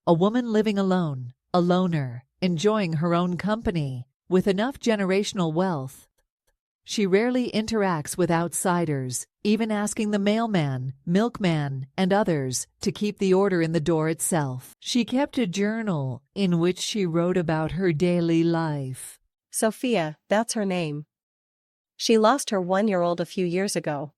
A woman living alone, a loner, enjoying her own company, with enough generational wealth. She rarely interacts with outsiders, even asking the mailman, milkman, and others to keep the order in the door itself. She kept a journal in which she wrote about her daily life. Sophia, that's her name. She lost her 1-year-old a few years ago.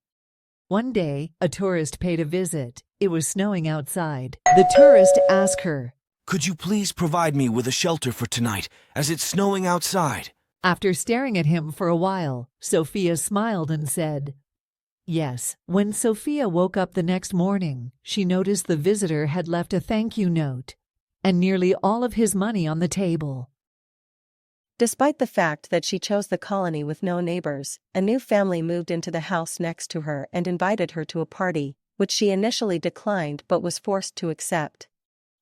One day, a tourist paid a visit. It was snowing outside. The tourist asked her, "Could you please provide me with a shelter for tonight, as it's snowing outside?" After staring at him for a while, Sophia smiled and said, "Yes." When Sophia woke up the next morning, she noticed the visitor had left a thank you note and nearly all of his money on the table. Despite the fact that she chose the colony with no neighbors, a new family moved into the house next to her and invited her to a party, which she initially declined but was forced to accept.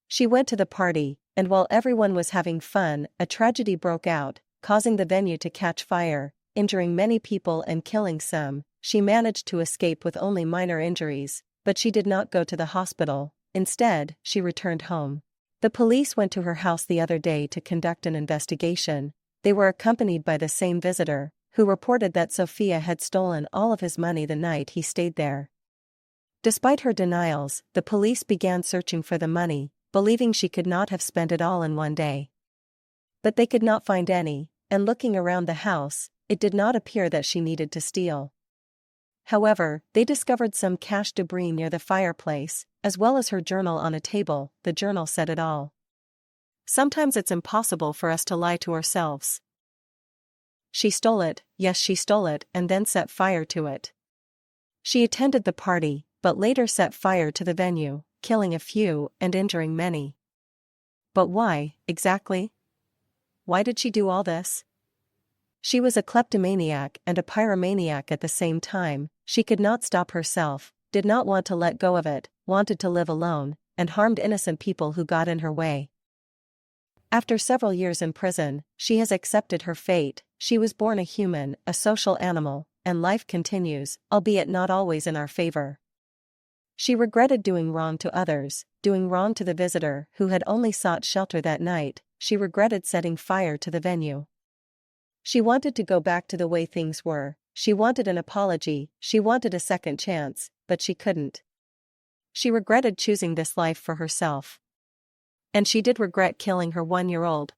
She went to the party, and while everyone was having fun, a tragedy broke out, causing the venue to catch fire, injuring many people and killing some. She managed to escape with only minor injuries, but she did not go to the hospital. Instead, she returned home. The police went to her house the other day to conduct an investigation. They were accompanied by the same visitor, who reported that Sophia had stolen all of his money the night he stayed there. Despite her denials, the police began searching for the money, believing she could not have spent it all in one day. But they could not find any, and looking around the house, it did not appear that she needed to steal. However, they discovered some cash debris near the fireplace, as well as her journal on a table. The journal said it all. Sometimes it's impossible for us to lie to ourselves. She stole it, yes, she stole it, and then set fire to it. She attended the party, but later set fire to the venue, killing a few and injuring many. But why, exactly? Why did she do all this? She was a kleptomaniac and a pyromaniac at the same time. She could not stop herself, did not want to let go of it, wanted to live alone, and harmed innocent people who got in her way. After several years in prison, she has accepted her fate. She was born a human, a social animal, and life continues, albeit not always in our favor. She regretted doing wrong to others, doing wrong to the visitor who had only sought shelter that night. She regretted setting fire to the venue. She wanted to go back to the way things were. She wanted an apology, she wanted a second chance, but she couldn't. She regretted choosing this life for herself. And she did regret killing her 1-year-old,